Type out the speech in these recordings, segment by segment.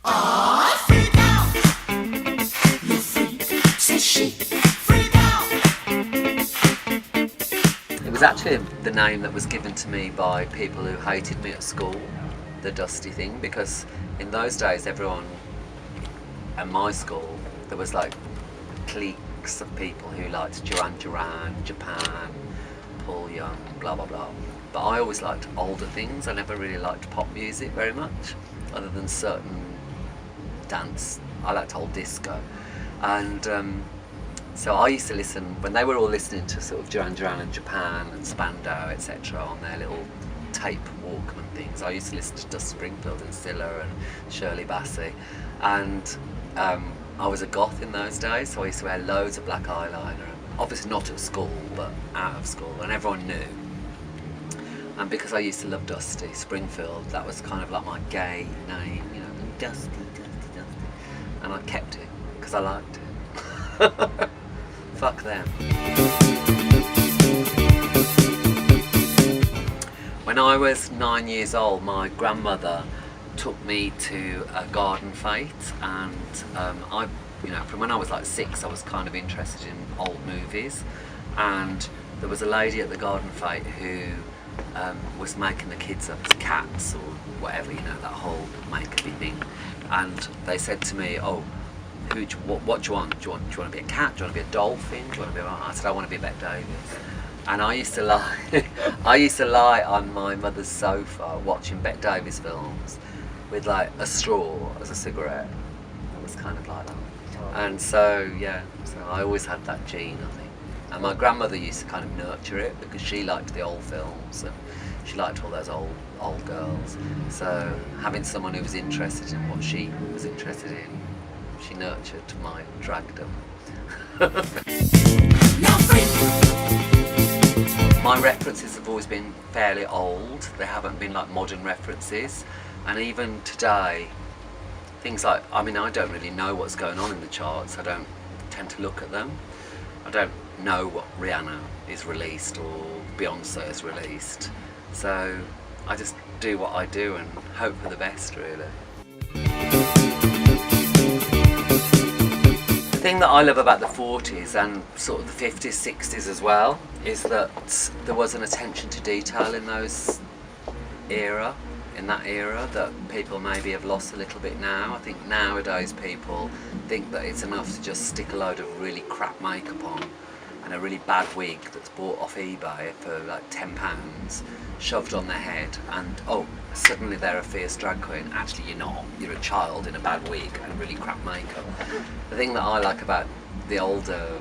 Freak out! You freak, says she. Freak out! It was actually the name that was given to me by people who hated me at school, the Dusty thing, because in those days everyone at my school, there was like cliques of people who liked Duran Duran, Japan, Paul Young, blah blah blah. But I always liked older things. I never really liked pop music very much, other than certain dance. I liked old disco. And so I used to listen, when they were all listening to sort of Duran Duran and Japan and Spandau, etc. on their little tape Walkman things, I used to listen to Dust Springfield and Scylla and Shirley Bassey. And I was a goth in those days, so I used to wear loads of black eyeliner. Obviously not at school, but out of school, and everyone knew. And because I used to love Dusty Springfield, that was kind of like my gay name, you know, Dusty, Dusty, Dusty. And I kept it, because I liked it. Fuck them. When I was 9 years old, my grandmother took me to a garden fete, and from when I was like 6, I was kind of interested in old movies, and there was a lady at the garden fete who was making the kids up as cats or whatever, you know, that whole make-up thing. And they said to me, "Oh, what do you want? Do you want to be a cat? Do you want to be a dolphin? Do you want to be?" I said, "I want to be Bette Davis." And I used to lie on my mother's sofa watching Bette Davis films with like a straw as a cigarette. It was kind of like that. And so yeah, so I always had that gene, I think. And my grandmother used to kind of nurture it because she liked the old films and she liked all those old girls. So having someone who was interested in what she was interested in, she nurtured my dragdom. My references have always been fairly old. They haven't been like modern references. And even today, things like, I mean, I don't really know what's going on in the charts. I don't tend to look at them. I don't know what Rihanna is released or Beyonce is released. So I just do what I do and hope for the best, really. The thing that I love about the 40s and sort of the 50s, 60s as well, is that there was an attention to detail in that era that people maybe have lost a little bit now. I think nowadays people think that it's enough to just stick a load of really crap makeup on and a really bad wig that's bought off eBay for like £10 shoved on their head, and oh, suddenly they're a fierce drag queen. Actually you're not, you're a child in a bad wig and really crap makeup. The thing that I like about the older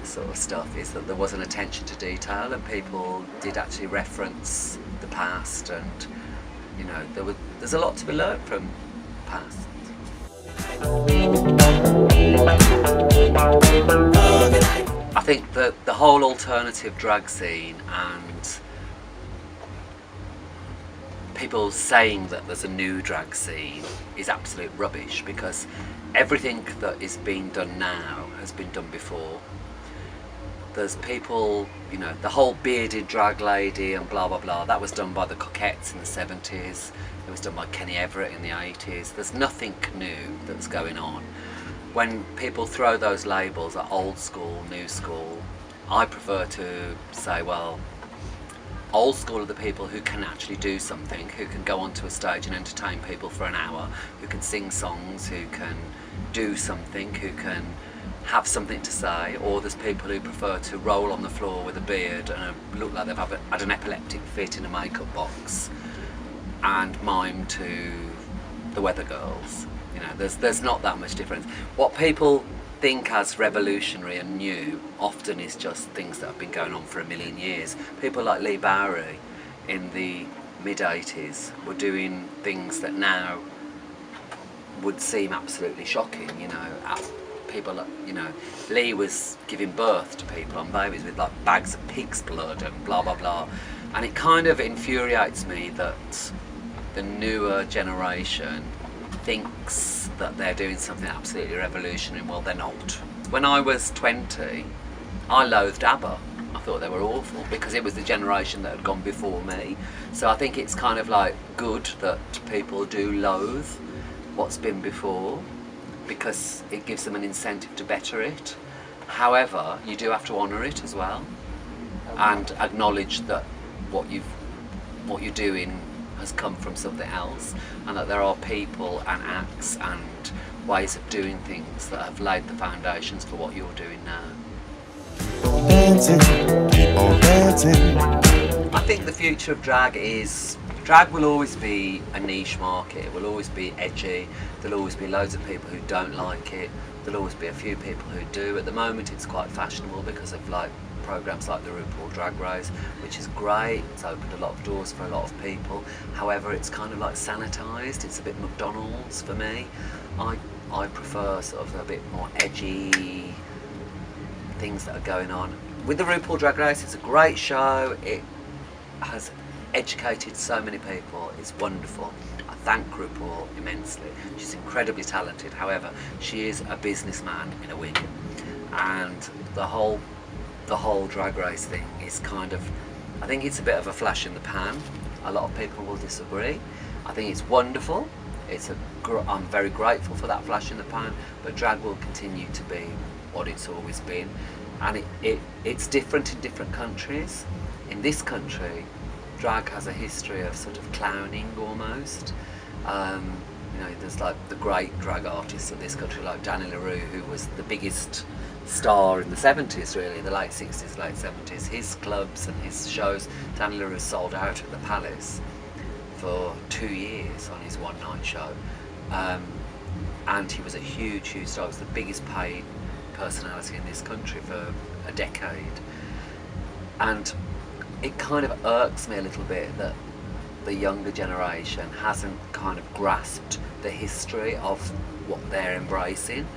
sort of stuff is that there was an attention to detail and people did actually reference the past, and you know, there's a lot to be learned from the past. I think that the whole alternative drag scene and people saying that there's a new drag scene is absolute rubbish, because everything that is being done now has been done before. There's people, you know, the whole bearded drag lady and blah blah blah, that was done by the Coquettes in the 70s, it was done by Kenny Everett in the 80s. There's nothing new that's going on. When people throw those labels at old school, new school, I prefer to say, well, old school are the people who can actually do something, who can go onto a stage and entertain people for an hour, who can sing songs, who can do something, who can have something to say. Or there's people who prefer to roll on the floor with a beard and look like they've had an epileptic fit in a makeup box and mime to the Weather Girls. You know, there's not that much difference. What people think as revolutionary and new often is just things that have been going on for a million years. People like Lee Bowery in the mid-80s were doing things that now would seem absolutely shocking, you know. People, you know, Lee was giving birth to people on babies with like bags of pig's blood and blah blah blah, and it kind of infuriates me that the newer generation thinks that they're doing something absolutely revolutionary. Well, they're not. When I was 20, I loathed ABBA. I thought they were awful because it was the generation that had gone before me. So I think it's kind of like good that people do loathe what's been before because it gives them an incentive to better it. However, you do have to honour it as well and acknowledge that what you're doing has come from something else, and that there are people and acts and ways of doing things that have laid the foundations for what you're doing now. Dancing, keep on dancing. I think the future of drag will always be a niche market. It will always be edgy. There'll always be loads of people who don't like it. There'll always be a few people who do. At the moment it's quite fashionable because of like programs like the RuPaul Drag Race, which is great. It's opened a lot of doors for a lot of people. However, it's kind of like sanitized. It's a bit McDonald's for me. I prefer sort of a bit more edgy things that are going on. With the RuPaul Drag Race, it's a great show. It has educated so many people. It's wonderful. I thank RuPaul immensely. She's incredibly talented. However, she is a businessman in a wig, and the whole Drag Race thing is kind of, I think it's a bit of a flash in the pan. A lot of people will disagree. I think it's wonderful. I'm very grateful for that flash in the pan, but drag will continue to be what it's always been, and it's different in different countries. In this country, drag has a history of sort of clowning almost. You know, there's like the great drag artists of this country, like Danny LaRue, who was the biggest star in the 70s, really, the late 60s, late 70s. His clubs and his shows, Danny LaRue sold out at the Palace for 2 years on his one-night show. And he was a huge star. He was the biggest paid personality in this country for a decade. And it kind of irks me a little bit that the younger generation hasn't kind of grasped the history of what they're embracing.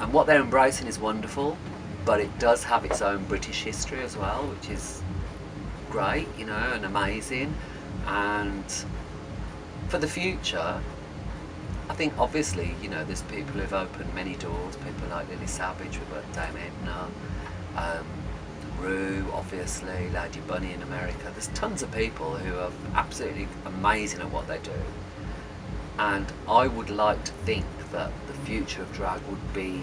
And what they're embracing is wonderful, but it does have its own British history as well, which is great, you know, and amazing. And for the future, I think obviously, you know, there's people who've opened many doors, people like Lily Savage, we've got Dame Edna, Rue, obviously, Lady Bunny in America. There's tons of people who are absolutely amazing at what they do. And I would like to think that the future of drag would be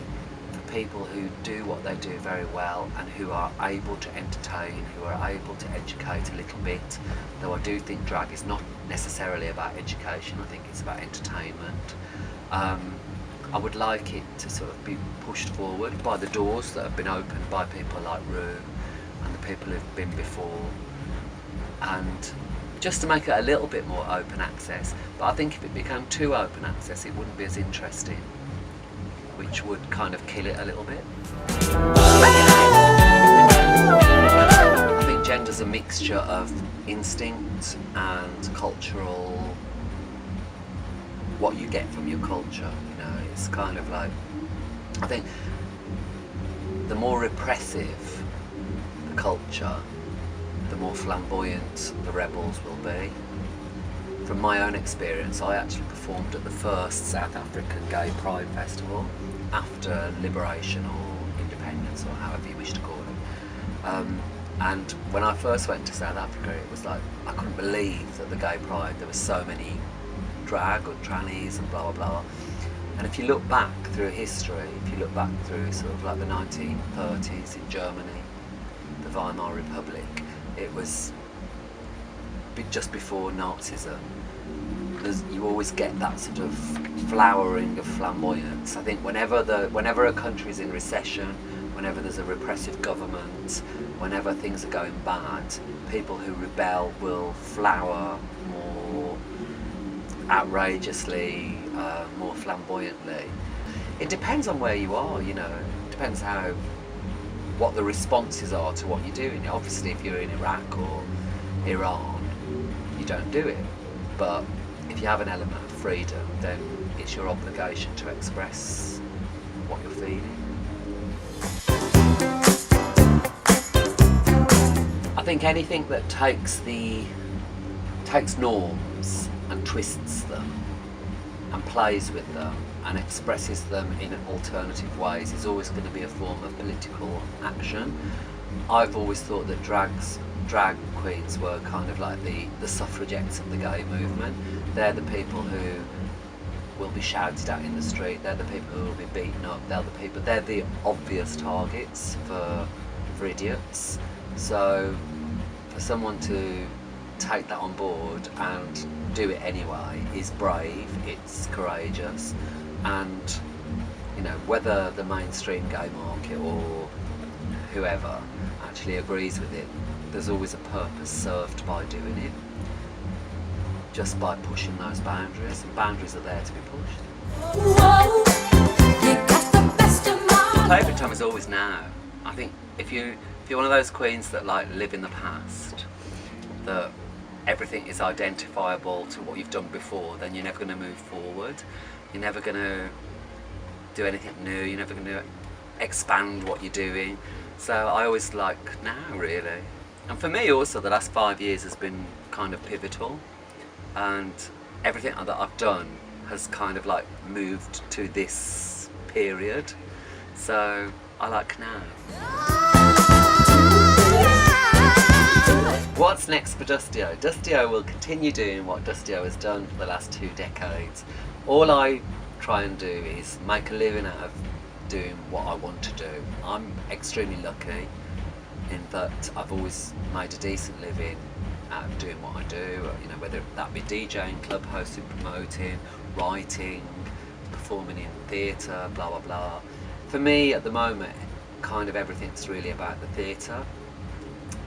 for people who do what they do very well and who are able to entertain, who are able to educate a little bit. Though I do think drag is not necessarily about education, I think it's about entertainment. I would like it to sort of be pushed forward by the doors that have been opened by people like Rue and the people who've been before, and just to make it a little bit more open access. But I think if it became too open access, it wouldn't be as interesting, which would kind of kill it a little bit. I think gender's a mixture of instinct and cultural, what you get from your culture, you know. It's kind of like, I think the more repressive the culture, the more flamboyant the rebels will be. From my own experience, I actually performed at the first South African Gay Pride Festival after liberation or independence, or however you wish to call it. And when I first went to South Africa, it was like, I couldn't believe that the Gay Pride, there were so many drag or trannies and blah blah blah. And if you look back through history, if you look back through sort of like the 1930s in Germany, the Weimar Republic, it was just before Nazism. You always get that sort of flowering of flamboyance. I think whenever a country is in recession, whenever there's a repressive government, whenever things are going bad, people who rebel will flower more outrageously, more flamboyantly. It depends on where you are, you know. It depends what the responses are to what you're doing. Obviously, if you're in Iraq or Iran, you don't do it. But if you have an element of freedom, then it's your obligation to express what you're feeling. I think anything that takes norms and twists them and plays with them and expresses them in alternative ways is always going to be a form of political action. I've always thought that drag queens were kind of like the suffragettes of the gay movement. They're the people who will be shouted at in the street, they're the people who will be beaten up, they're the obvious targets for idiots. So for someone to take that on board and do it anyway is brave, it's courageous, and you know, whether the mainstream gay market or whoever actually agrees with it, there's always a purpose served by doing it, just by pushing those boundaries, and boundaries are there to be pushed. Whoa, you got the best of my Favourite time is always now. I think if you're one of those queens that like live in the past, that everything is identifiable to what you've done before, then you're never going to move forward. You're never going to do anything new. You're never going to expand what you're doing. So I always like now, really. And for me also, the last 5 years has been kind of pivotal, and everything that I've done has kind of like moved to this period. So I like now. What's next for DustyO? DustyO will continue doing what DustyO has done for the last 2 decades. All I try and do is make a living out of doing what I want to do. I'm extremely lucky in that I've always made a decent living out of doing what I do, you know, whether that be DJing, club hosting, promoting, writing, performing in theatre, blah blah blah. For me at the moment, kind of everything's really about the theatre.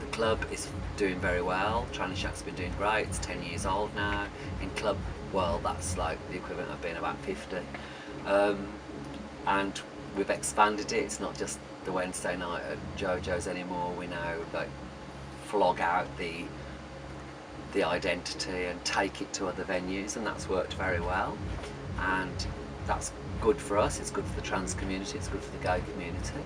The club is doing very well. Tranny Shack's been doing great. It's 10 years old now. In club world, that's like the equivalent of being about 50. And we've expanded it. It's not just the Wednesday night at JoJo's anymore. We now like flog out the identity and take it to other venues, and that's worked very well. And that's good for us. It's good for the trans community. It's good for the gay community.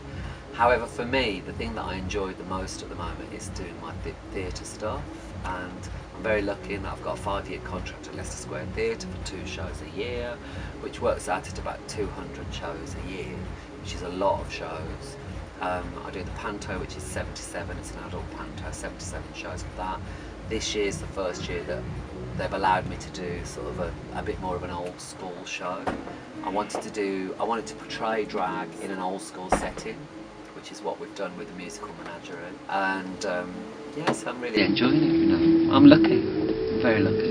However, for me, the thing that I enjoy the most at the moment is doing my theatre stuff, and I'm very lucky in that I've got a 5-year contract at Leicester Square Theatre for 2 shows a year, which works out at about 200 shows a year, which is a lot of shows. I do the panto, which is 77, it's an adult panto, 77 shows of that. This year's the first year that they've allowed me to do sort of a bit more of an old school show. I wanted to portray drag in an old school setting, which is what we've done with the musical menagerie. And yes, I'm really enjoying it, you know. I'm lucky, very lucky.